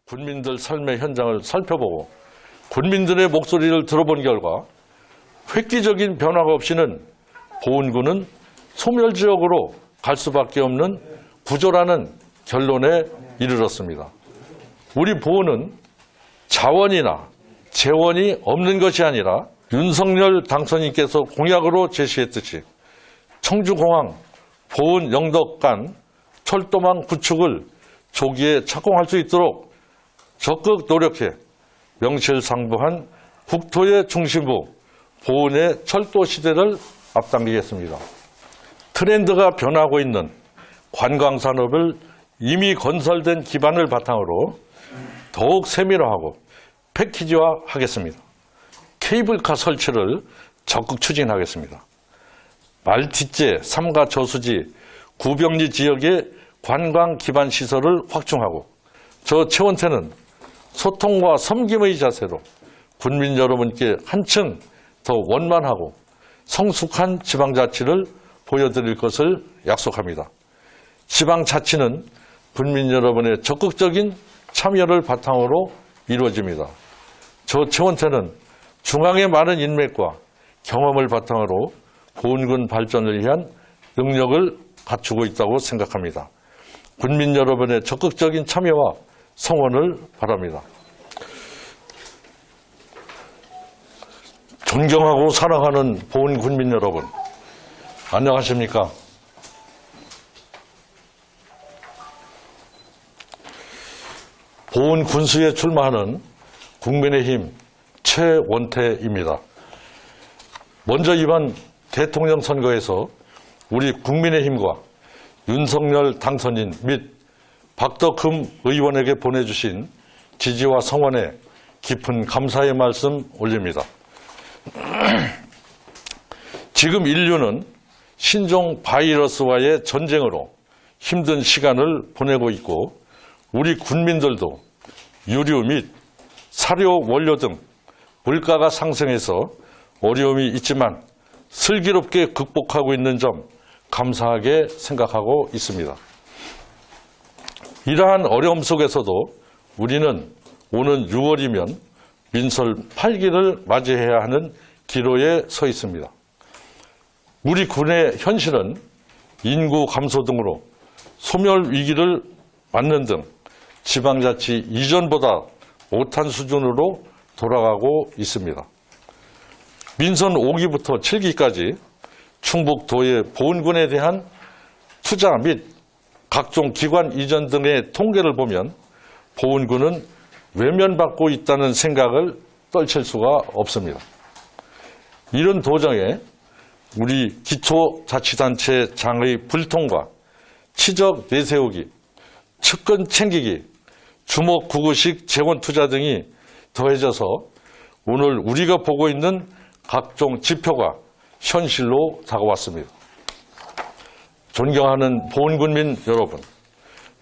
군민들 삶의 현장을 살펴보고 군민들의 목소리를 들어본 결과 획기적인 변화가 없이는 보훈군은 소멸지역으로 갈 수밖에 없는 구조라는 결론에 이르렀습니다. 우리 보훈은 자원이나 재원이 없는 것이 아니라 윤석열 당선인께서 공약으로 제시했듯이 청주공항, 보훈 영덕 간 철도망 구축을 조기에 착공할 수 있도록 적극 노력해 명실상부한 국토의 중심부 보훈의 철도 시대를 앞당기겠습니다. 트렌드가 변하고 있는 관광산업을 이미 건설된 기반을 바탕으로 더욱 세밀화하고 패키지화하겠습니다. 케이블카 설치를 적극 추진하겠습니다. 말티제, 삼가 저수지, 구병리 지역의 관광 기반 시설을 확충하고 저 최원태는 소통과 섬김의 자세로 군민 여러분께 한층 더 원만하고 성숙한 지방자치를 보여드릴 것을 약속합니다. 지방자치는 군민 여러분의 적극적인 참여를 바탕으로 이루어집니다. 저 최원태는 중앙의 많은 인맥과 경험을 바탕으로 보훈군 발전을 위한 능력을 갖추고 있다고 생각합니다. 군민 여러분의 적극적인 참여와 성원을 바랍니다. 존경하고 사랑하는 보훈 군민 여러분, 안녕하십니까? 보훈 군수에 출마하는 국민의힘 최원태입니다. 먼저 이번 대통령 선거에서 우리 국민의힘과 윤석열 당선인 및 박덕흠 의원에게 보내주신 지지와 성원에 깊은 감사의 말씀 올립니다. 지금 인류는 신종 바이러스와의 전쟁으로 힘든 시간을 보내고 있고 우리 군민들도 유류 및 사료 원료 등 물가가 상승해서 어려움이 있지만 슬기롭게 극복하고 있는 점 감사하게 생각하고 있습니다. 이러한 어려움 속에서도 우리는 오는 6월이면 민설 8기를 맞이해야 하는 기로에 서 있습니다. 우리 군의 현실은 인구 감소 등으로 소멸 위기를 맞는 등 지방자치 이전보다 못한 수준으로 돌아가고 있습니다. 민선 5기부터 7기까지 충북도의 보훈군에 대한 투자 및 각종 기관 이전 등의 통계를 보면 보훈군은 외면받고 있다는 생각을 떨칠 수가 없습니다. 이런 도정에 우리 기초자치단체 장의 불통과 치적 내세우기, 측근 챙기기, 주먹구구식 재원투자 등이 더해져서 오늘 우리가 보고 있는 각종 지표가 현실로 다가왔습니다. 존경하는 보훈군민 여러분,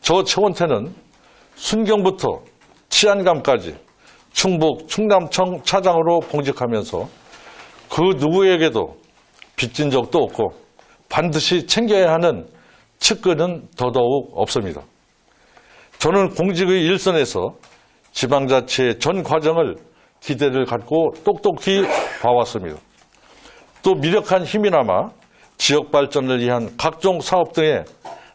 저 최원태는 순경부터 치안감까지 충북 충남청 차장으로 봉직하면서 그 누구에게도 빚진 적도 없고 반드시 챙겨야 하는 측근은 더더욱 없습니다. 저는 공직의 일선에서 지방자치의 전 과정을 기대를 갖고 똑똑히 봐왔습니다. 또 미력한 힘이 남아 지역 발전을 위한 각종 사업 등에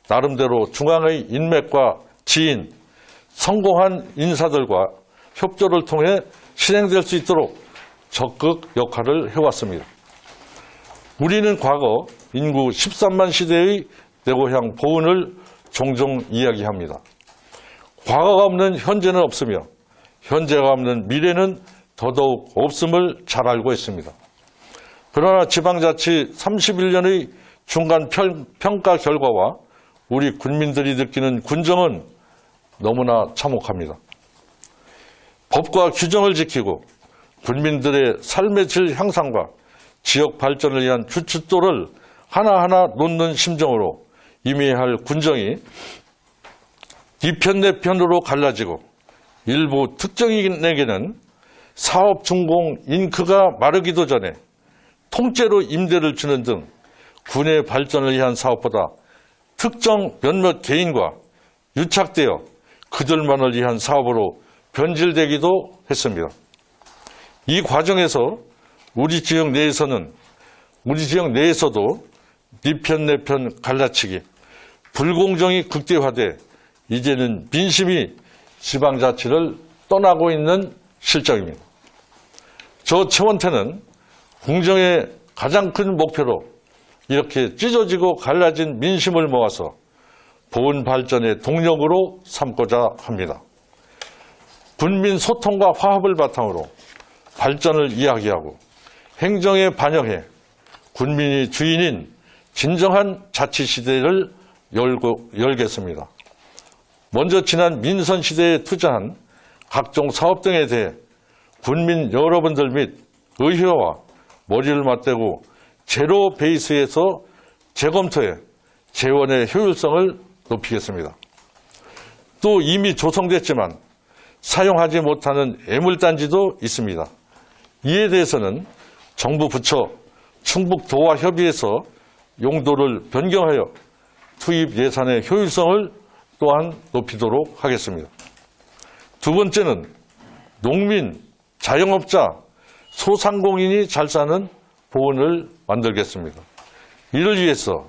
나름대로 중앙의 인맥과 지인, 성공한 인사들과 협조를 통해 실행될 수 있도록 적극 역할을 해왔습니다. 우리는 과거 인구 13만 시대의 내 고향 보훈을 종종 이야기합니다. 과거가 없는 현재는 없으며 현재가 없는 미래는 더더욱 없음을 잘 알고 있습니다. 그러나 지방자치 31년의 중간 평가 결과와 우리 군민들이 느끼는 군정은 너무나 참혹합니다. 법과 규정을 지키고 군민들의 삶의 질 향상과 지역 발전을 위한 주춧돌을 하나하나 놓는 심정으로 임해야 할 군정이 이 편 내 편으로 갈라지고 일부 특정인에게는 사업 준공 잉크가 마르기도 전에 통째로 임대를 주는 등 군의 발전을 위한 사업보다 특정 몇몇 개인과 유착되어 그들만을 위한 사업으로 변질되기도 했습니다. 이 과정에서 우리 지역 내에서도 네 편 내 편 갈라치기, 불공정이 극대화돼 이제는 민심이 지방자치를 떠나고 있는 실정입니다. 저 최원태는 공정의 가장 큰 목표로 이렇게 찢어지고 갈라진 민심을 모아서 보훈 발전의 동력으로 삼고자 합니다. 군민 소통과 화합을 바탕으로 발전을 이야기하고 행정에 반영해 군민이 주인인 진정한 자치 시대를 열겠습니다. 먼저 지난 민선 시대에 투자한 각종 사업 등에 대해 군민 여러분들 및 의회와 머리를 맞대고 제로 베이스에서 재검토해 재원의 효율성을 높이겠습니다. 또 이미 조성됐지만 사용하지 못하는 애물단지도 있습니다. 이에 대해서는 정부 부처 충북도와 협의해서 용도를 변경하여 투입 예산의 효율성을 또한 높이도록 하겠습니다. 두 번째는 농민, 자영업자, 소상공인이 잘 사는 보훈을 만들겠습니다. 이를 위해서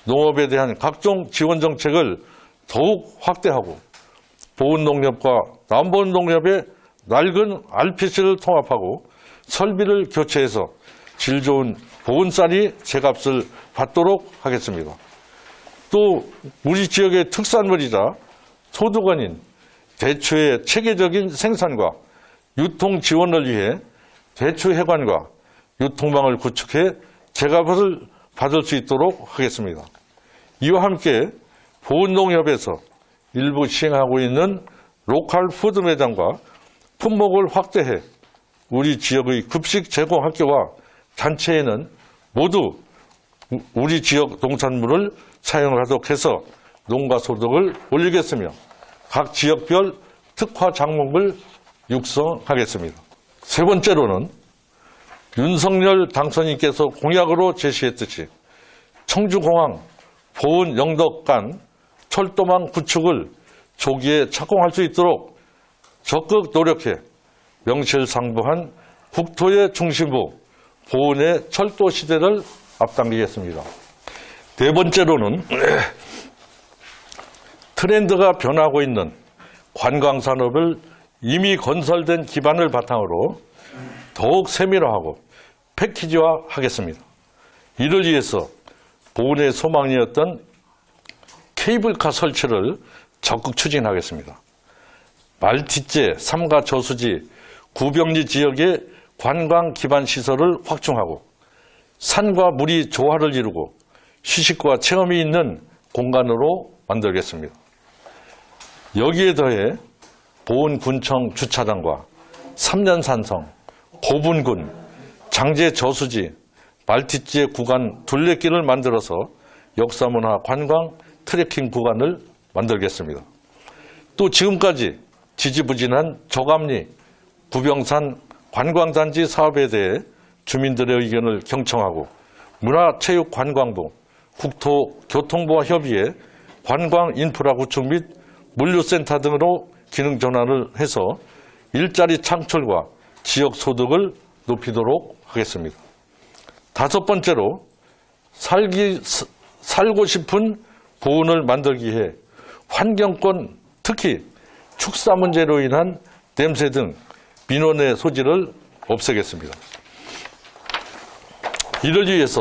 농업에 대한 각종 지원 정책을 더욱 확대하고 보훈농협과 남보훈농협의 낡은 RPC를 통합하고 설비를 교체해서 질 좋은 보훈쌀이 제값을 받도록 하겠습니다. 또 우리 지역의 특산물이자 소득원인 대추의 체계적인 생산과 유통 지원을 위해 대추 해관과 유통망을 구축해 제값을 받을 수 있도록 하겠습니다. 이와 함께 보훈농협에서 일부 시행하고 있는 로컬 푸드 매장과 품목을 확대해 우리 지역의 급식 제공 학교와 단체에는 모두 우리 지역 농산물을 사용하도록 해서 농가 소득을 올리겠으며 각 지역별 특화 작목을 육성하겠습니다. 세 번째로는 윤석열 당선인께서 공약으로 제시했듯이 청주공항 보훈 영덕 간 철도망 구축을 조기에 착공할 수 있도록 적극 노력해 명실상부한 국토의 중심부 보훈의 철도 시대를 앞당기겠습니다. 네 번째로는 트렌드가 변하고 있는 관광산업을 이미 건설된 기반을 바탕으로 더욱 세밀화하고 패키지화하겠습니다. 이를 위해서 보훈의 소망이었던 케이블카 설치를 적극 추진하겠습니다. 말티제, 삼가 저수지, 구병리 지역의 관광 기반 시설을 확충하고 산과 물이 조화를 이루고 휴식과 체험이 있는 공간으로 만들겠습니다. 여기에 더해 보훈군청 주차장과 삼년산성, 고분군, 장제 저수지, 말티제 구간 둘레길을 만들어서 역사문화 관광 트레킹 구간을 만들겠습니다. 또 지금까지 지지부진한 저감리, 구병산 관광단지 사업에 대해 주민들의 의견을 경청하고 문화체육관광부, 국토교통부와 협의해 관광 인프라 구축 및 물류센터 등으로 기능 전환을 해서 일자리 창출과 지역 소득을 높이도록 하겠습니다. 다섯 번째로 살고 싶은 보훈을 만들기 위해 환경권, 특히 축사 문제로 인한 냄새 등 민원의 소지를 없애겠습니다. 이를 위해서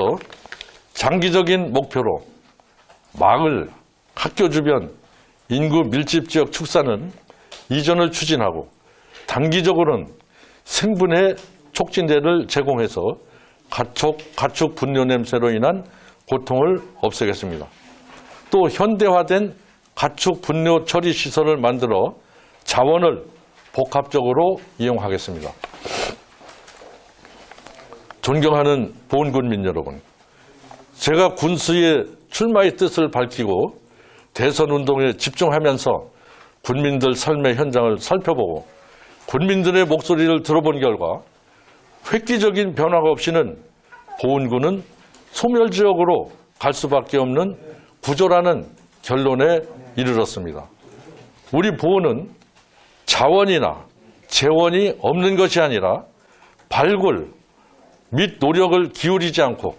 장기적인 목표로 마을, 학교 주변 인구 밀집 지역 축사는 이전을 추진하고 단기적으로는 생분해 촉진제를 제공해서 가축 분뇨 냄새로 인한 고통을 없애겠습니다. 또 현대화된 가축 분뇨 처리 시설을 만들어 자원을 복합적으로 이용하겠습니다. 존경하는 보훈군민 여러분, 제가 군수의 출마의 뜻을 밝히고 대선 운동에 집중하면서 군민들 삶의 현장을 살펴보고 군민들의 목소리를 들어본 결과 획기적인 변화가 없이는 보훈군은 소멸지역으로 갈 수밖에 없는 구조라는 결론에 이르렀습니다. 우리 보호는 자원이나 재원이 없는 것이 아니라 발굴 및 노력을 기울이지 않고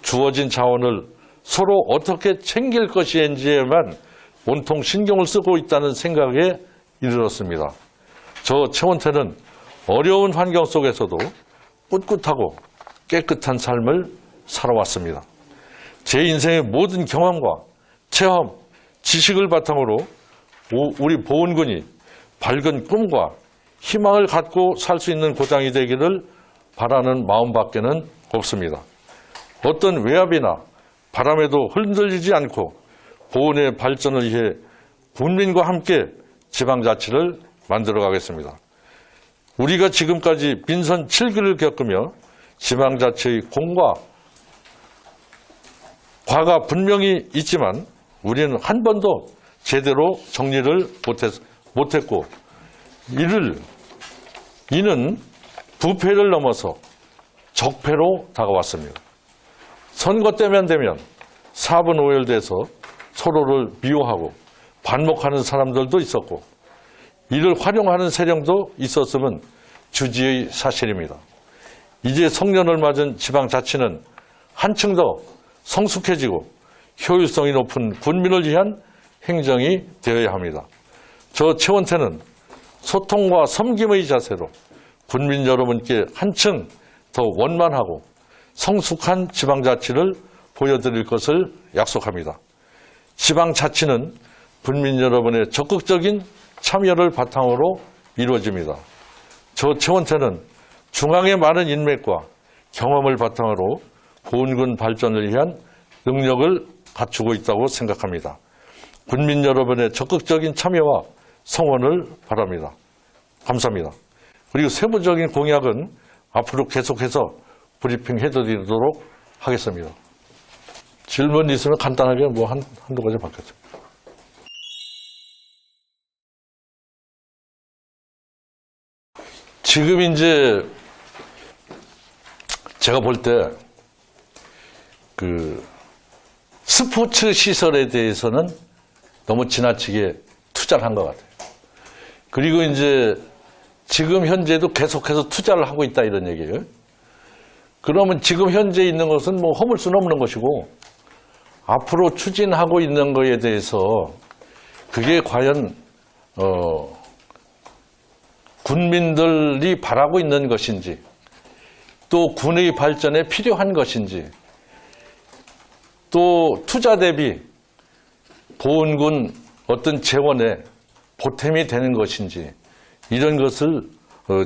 주어진 자원을 서로 어떻게 챙길 것인지에만 온통 신경을 쓰고 있다는 생각에 이르렀습니다. 저 최원태는 어려운 환경 속에서도 꿋꿋하고 깨끗한 삶을 살아왔습니다. 제 인생의 모든 경험과 체험, 지식을 바탕으로 우리 보훈군이 밝은 꿈과 희망을 갖고 살 수 있는 고장이 되기를 바라는 마음밖에는 없습니다. 어떤 외압이나 바람에도 흔들리지 않고 보훈의 발전을 위해 국민과 함께 지방자치를 만들어가겠습니다. 우리가 지금까지 빈선 7기를 겪으며 지방자치의 공과 과가 분명히 있지만 우리는 한 번도 제대로 정리를 못했고 이는 부패를 넘어서 적폐로 다가왔습니다. 선거 때면 되면 사분오열돼서 서로를 미워하고 반목하는 사람들도 있었고 이를 활용하는 세력도 있었음은 주지의 사실입니다. 이제 성년을 맞은 지방자치는 한층 더 성숙해지고 효율성이 높은 군민을 위한 행정이 되어야 합니다. 저 최원태는 소통과 섬김의 자세로 군민 여러분께 한층 더 원만하고 성숙한 지방자치를 보여드릴 것을 약속합니다. 지방자치는 군민 여러분의 적극적인 참여를 바탕으로 이루어집니다. 저 최원태는 중앙의 많은 인맥과 경험을 바탕으로 보훈군 발전을 위한 능력을 갖추고 있다고 생각합니다. 군민 여러분의 적극적인 참여와 성원을 바랍니다. 감사합니다. 그리고 세부적인 공약은 앞으로 계속해서 브리핑 해드리도록 하겠습니다. 질문 있으면 간단하게 한두 가지 받겠습니다. 지금 이제 제가 볼 때 스포츠 시설에 대해서는 너무 지나치게 투자를 한 것 같아요. 그리고 이제 지금 현재도 계속해서 투자를 하고 있다 이런 얘기예요. 그러면 지금 현재 있는 것은 뭐 허물 수는 없는 것이고 앞으로 추진하고 있는 것에 대해서 그게 과연 군민들이 바라고 있는 것인지 또 군의 발전에 필요한 것인지 또 투자 대비 보훈군 어떤 재원에 보탬이 되는 것인지 이런 것을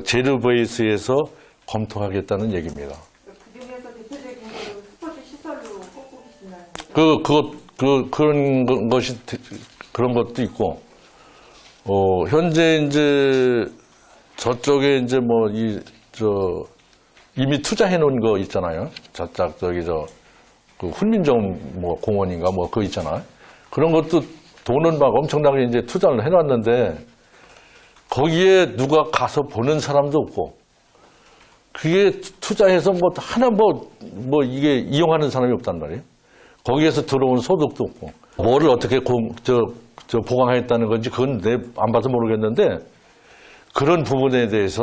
제르베이스에서 검토하겠다는 얘기입니다. 그중에서 대표적인 거는 스포츠 시설로 꼽고 계신다는 그런 것도 있고 현재 이제 저쪽에 이제 이미 투자해 놓은 거 있잖아요. 그 훈민정 공원인가 그거 있잖아요. 그런 것도 돈은 막 엄청나게 이제 투자를 해 놨는데 거기에 누가 가서 보는 사람도 없고 그게 투자해서 하나 이게 이용하는 사람이 없단 말이에요. 거기에서 들어온 소득도 없고 뭐를 어떻게 보강하겠다는 건지 그건 안 봐서 모르겠는데 그런 부분에 대해서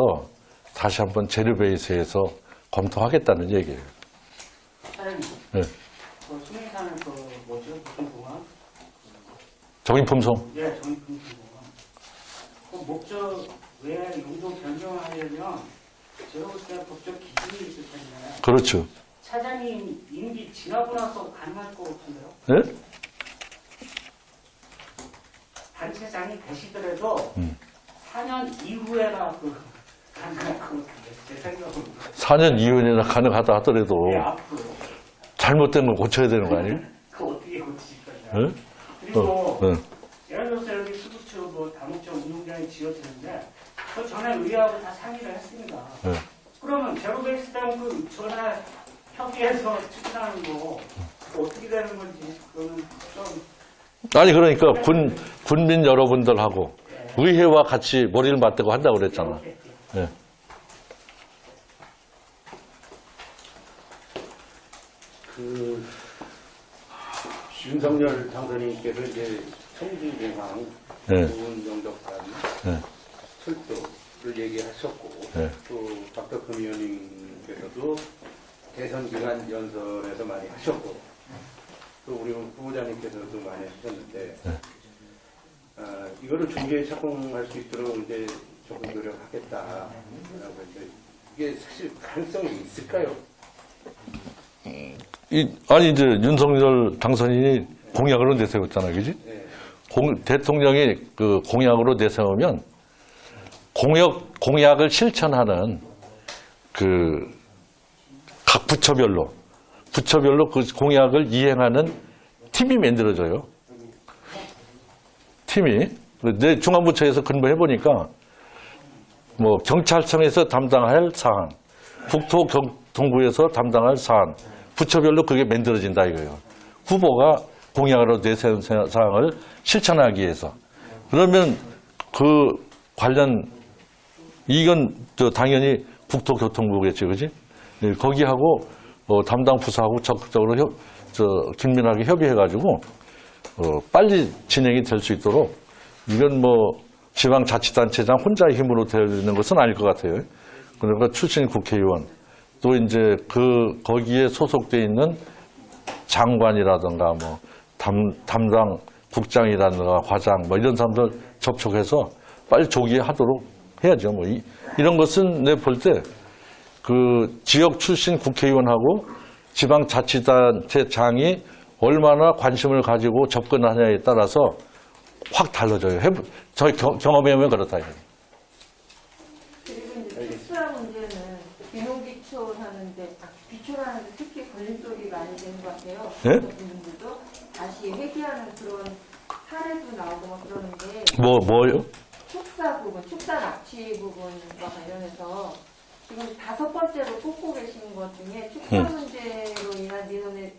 다시 한번 제르베이스에서 검토하겠다는 얘기예요. 사장님, 네. 수명산은 뭐죠? 무슨 공항? 정인품송. 네, 정인품송공항. 그 목적 외 용도 변경하려면 제가 볼 때 법적 기준이 있을 텐데. 그렇죠. 차장님 임기 지나고 나서 가능할 것 같은데요? 네? 단체장이 되시더라도 4년 이후에나 가능할 것 같은데 제 생각으로. 4년 이후에나 가능하다 하더라도 네, 앞으로. 잘못된 걸 고쳐야 되는 거 아니에요? 그거 어떻게 고치실 거냐? 네? 그리고 네. 예를 들어서 여기 수구처 다목적 운동장이 지어지는데 그 전에 의회하고 다 상의를 했습니다. 네. 그러면 제로베이스 때문에 그 전에 협의해서 추진하는 거 어떻게 되는 건지 그거는 좀 아니 그러니까 군민 여러분들하고 의회와 같이 머리를 맞대고 한다고 그랬잖아. 네. 윤석열 당선인께서 이제 청주공항 네. 좋은 영덕산 네. 철도를 얘기하셨고 네. 또 박덕흠 의원님께서도 대선 기간 연설에서 많이 하셨고 또 우리 후보자님께서도 많이 하셨는데 네. 이거를 중계에 착공할 수 있도록 이제 조금 노력하겠다라고 했는데 이게 사실 가능성이 있을까요? 아니 이제 윤석열 당선인이 공약으로 내세웠잖아요, 그지? 네. 대통령이 그 공약으로 내세우면 공약을 실천하는 그 각 부처별로 그 공약을 이행하는 팀이 만들어져요. 팀이 내 중앙부처에서 근무해 보니까 뭐 경찰청에서 담당할 사안, 국토교통부에서 담당할 사안, 부처별로 그게 만들어진다 이거예요. 후보가 공약으로 내세운 사항을 실천하기 위해서. 그러면 그 관련 이건 당연히 국토교통부겠지, 그지? 거기하고 담당 부서하고 적극적으로 긴밀하게 협의해가지고 빨리 진행이 될 수 있도록 이건 뭐 지방자치단체장 혼자의 힘으로 되는 것은 아닐 것 같아요. 그러니까 출신 국회의원 또 이제 거기에 소속돼 있는 장관이라든가 뭐 담당 국장이라든가 과장 뭐 이런 사람들 접촉해서 빨리 조기에 하도록 해야죠. 뭐 이런 것은 내 볼 때 그 지역 출신 국회의원하고 지방자치단체장이 얼마나 관심을 가지고 접근하냐에 따라서 확 달라져요. 저희 경험해보면 그렇다. 그리고 이제 특수한 문제는 비농기초 하는데 기초라는데 특히 걸림돌이 많이 되는 것 같아요. 네? 어떤 분들도 다시 회귀하는 그런 사례도 나오고 막 그러는데 뭐요? 축사 부분, 축사 납치 부분과 관련해서 지금 5번째로 꼽고 계신 것 중에 축사 문제로 인한 민원의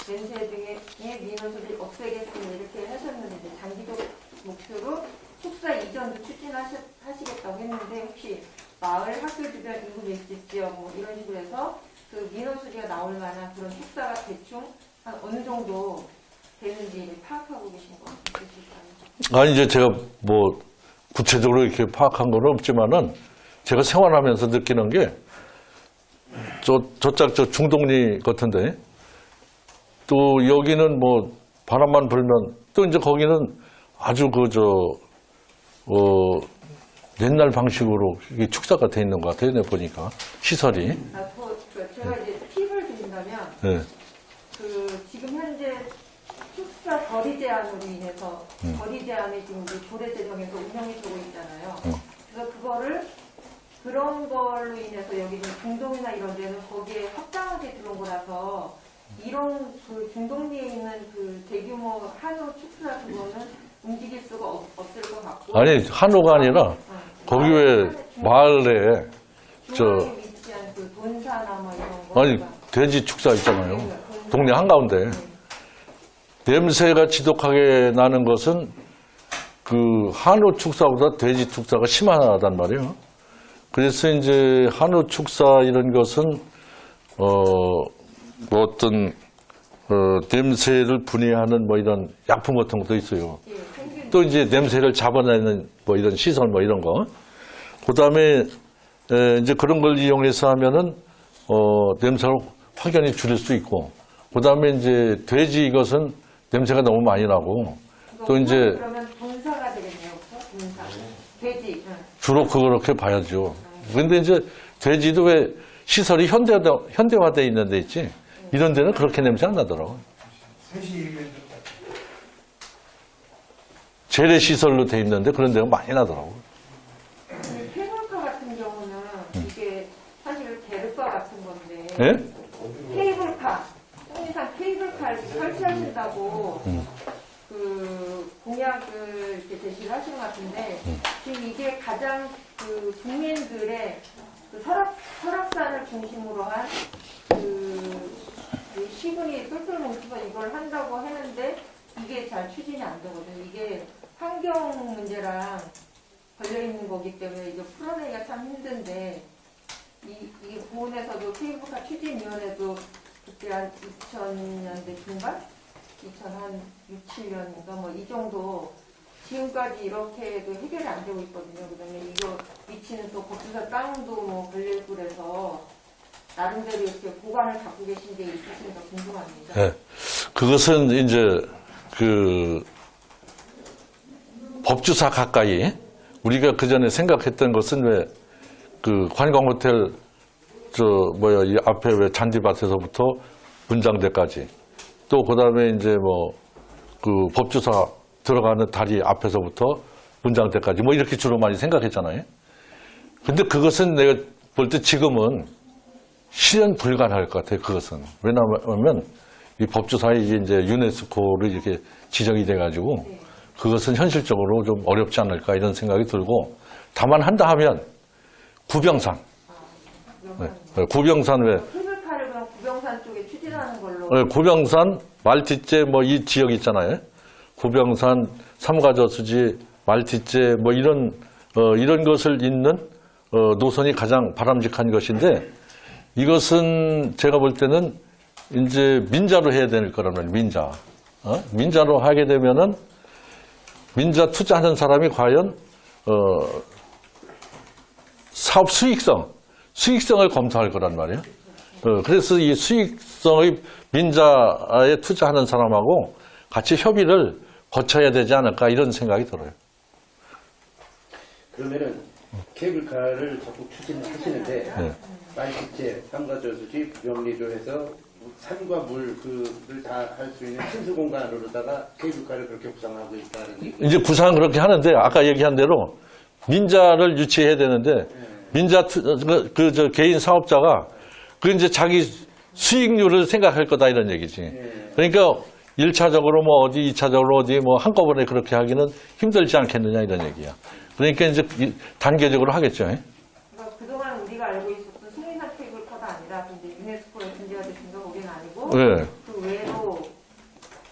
냄새 등의 민원소를 없애겠습니다 이렇게 하셨는데 이제 장기적 목표로 축사 이전도 추진하시겠다고 했는데 혹시 마을, 학교 주변 인구 밀집 지역 뭐 이런 식으로 해서 그 민원 수리가 나올 만한 그런 축사가 대충 한 어느 정도 되는지 파악하고 계신 거 있으실까요? 아니 이제 제가 뭐 구체적으로 이렇게 파악한 건 없지만은 제가 생활하면서 느끼는 게 저짝 중동리 같은데 또 여기는 뭐 바람만 불면 또 이제 거기는 아주 옛날 방식으로 이게 축사가 돼 있는 것 같아요. 내가 보니까 시설이. 제가 이제 팁을 드린다면 네. 그 지금 현재 축사 거리 제한으로 인해서 거리 제한이 지금 우리 조례 제정에서 운영이 되고 있잖아요. 그래서 그런 걸로 인해서 여기 중동이나 이런 데는 거기에 확장하게 들어온 거라서 이런 그 중동리에 있는 그 대규모 한우 축사 그거는 움직일 수가 없을 것 같고. 아니 한우가 아니라 거기 왜 마을에 중앙에 위치한 그 돈사나 뭐 이런 거. 아니 돼지 축사 있잖아요. 동네 한가운데. 냄새가 지독하게 나는 것은 그 한우 축사보다 돼지 축사가 심하단 말이에요. 그래서 이제 한우 축사 이런 것은 뭐 어떤 냄새를 분해하는 뭐 이런 약품 같은 것도 있어요. 또 이제 냄새를 잡아내는 뭐 이런 시설 뭐 이런 거. 그다음에 이제 그런 걸 이용해서 하면은 냄새를 확연히 줄일 수 있고. 그다음에 이제 돼지 이것은 냄새가 너무 많이 나고. 또 이제 그러면 돈사가 되겠네요, 그렇죠? 돈사. 돼지. 주로 그렇게 봐야죠. 근데 이제 돼지도 왜 시설이 현대화되어 있는 데 있지? 이런 데는 그렇게 냄새 안 나더라고요. 재래시설로 돼 있는데 그런 데가 많이 나더라고요. 케이블카 같은 경우는 이게 사실 대르바 같은 건데. 예? 케이블카. 통일상 케이블카 이렇게 설치하신다고 그 공약을 이렇게 제시를 하신 것 같은데 지금 이게 가장 그 국민들의 그 설악산을 중심으로 한 그 시군이 똘똘 뭉쳐서 이걸 한다고 하는데 이게 잘 추진이 안 되거든요. 이게 환경 문제랑 걸려 있는 거기 때문에 이제 풀어내기가 참 힘든데 이 부분에서도 케이블카 추진위원회도 그때 한 2000년대 중반 2006, 7년인가 뭐 이 정도 지금까지 이렇게도 해결이 안 되고 있거든요. 그다음에 이거 위치는 또 법주사 땅도 뭐 걸리고 그래서 나름대로 이렇게 보관을 갖고 계신 데 있으신가 궁금합니다. 네. 그것은 이제 그 법주사 가까이 우리가 그 전에 생각했던 것은 왜 그 관광호텔 이 앞에 왜 잔디밭에서부터 분장대까지 또 그다음에 이제 뭐 그 법주사 들어가는 다리 앞에서부터 분장대까지 뭐 이렇게 주로 많이 생각했잖아요. 근데 그것은 내가 볼 때 지금은 실현 불가능할 것 같아요. 그것은 왜냐하면 이 법주사에 이제 유네스코를 이렇게 지정이 돼가지고 그것은 현실적으로 좀 어렵지 않을까 이런 생각이 들고 다만 한다 하면 구병산. 네. 구병산 왜? 케이블카를 그럼 구병산 쪽에 추진하는 걸로. 네, 구병산, 말티제 뭐 이 지역 있잖아요. 구병산, 삼가저수지, 말티제 뭐 이런 것을 잇는 노선이 가장 바람직한 것인데 이것은 제가 볼 때는 이제 민자로 해야 될 거란 말이에요. 민자. 민자로 하게 되면은 민자 투자하는 사람이 과연 사업 수익성을 검토할 거란 말이에요. 그래서 이 수익성의 민자에 투자하는 사람하고 같이 협의를 거쳐야 되지 않을까 이런 생각이 들어요. 그러면은 케이블카를 자꾸 추진하시는데 말티제, 삼가저수지, 구병리로 해서 산과 물을 다 할 수 있는 침수 공간으로다가 케이블카를 그렇게 구상하고 있다는 얘기. 이제 구상 그렇게 하는데 아까 얘기한 대로 민자를 유치해야 되는데 민자 저 개인 사업자가 그 이제 자기 수익률을 생각할 거다 이런 얘기지. 그러니까 1차적으로 뭐 어디, 2차적으로 어디 뭐 한꺼번에 그렇게 하기는 힘들지 않겠느냐 이런 얘기야. 그러니까 이제 단계적으로 하겠죠. 그러니까 그동안 우리가 알고 있었던 승인산 케이블카가 아니라 근데 유네스코에 등재가 됐으니까 거기는 아니고 네. 그 외로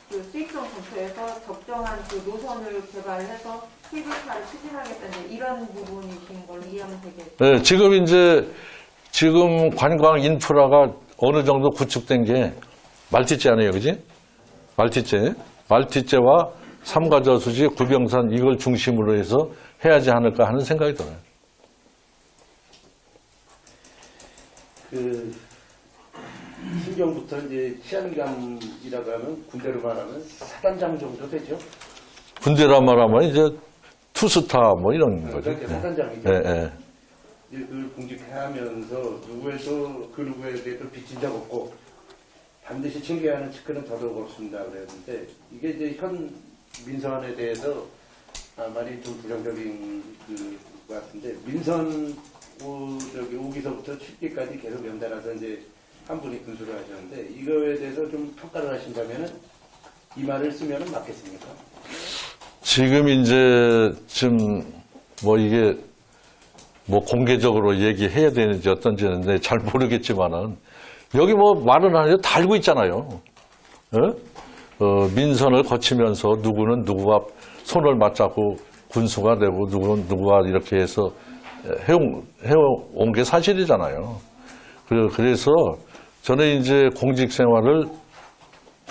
그 수익성 검토에서 적정한 그 노선을 개발해서 케이블카를 추진하겠다는 이런 부분이신 걸로 이해하면 되겠죠. 네, 지금 관광 인프라가 어느 정도 구축된 게 말티제 아니에요, 그지? 말티제와 삼가저수지, 구병산 이걸 중심으로 해서 해야지 않을까 하는 생각이 들어요. 그 신경부터 이제 치안감이라고 하면 군대로 말하면 사단장 정도 되죠. 군대란 말하면 이제 투스타 뭐 이런 거죠. 그러니까 사단장이죠. 예. 이제 그걸 공직하면서 그 누구에 대해도 빚진 적 없고 반드시 챙겨야 하는 측근은 더더욱 없습니다. 그랬는데 이게 이제 현 민선에 대해서 말이 좀 부정적인 것 같은데 민선 오기서부터 7기까지 계속 연달아서 이제 한 분이 군수를 하셨는데 이거에 대해서 좀 평가를 하신다면은 이 말을 쓰면은 맞겠습니까? 지금 이제 뭐 이게 뭐 공개적으로 얘기해야 되는지 어떤지는 잘 모르겠지만은 여기 뭐 말은 안 해도 다 알고 있잖아요. 민선을 거치면서 누구는 누구와 손을 맞잡고 군수가 되고 누구는 누구와 이렇게 해서 해온 게 사실이잖아요. 그래서 저는 이제 공직 생활을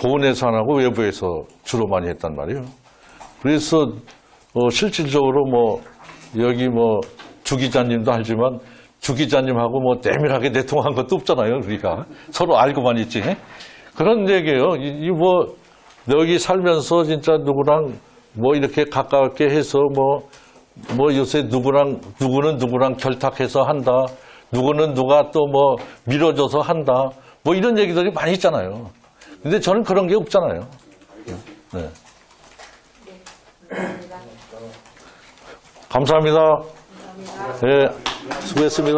보훈에서 안 하고 외부에서 주로 많이 했단 말이에요. 그래서 실질적으로 뭐 여기 뭐 주 기자님도 알지만 주 기자님하고 뭐 내밀하게 내통한 것도 없잖아요. 우리가 서로 알고만 있지. 그런 얘기예요. 이 뭐 여기 살면서 진짜 누구랑 뭐 이렇게 가깝게 해서 뭐 요새 누구는 누구랑 결탁해서 한다. 누구는 누가 또 뭐 밀어줘서 한다. 뭐 이런 얘기들이 많이 있잖아요. 근데 저는 그런 게 없잖아요. 네. 감사합니다. 감사합니다. 네, 수고했습니다.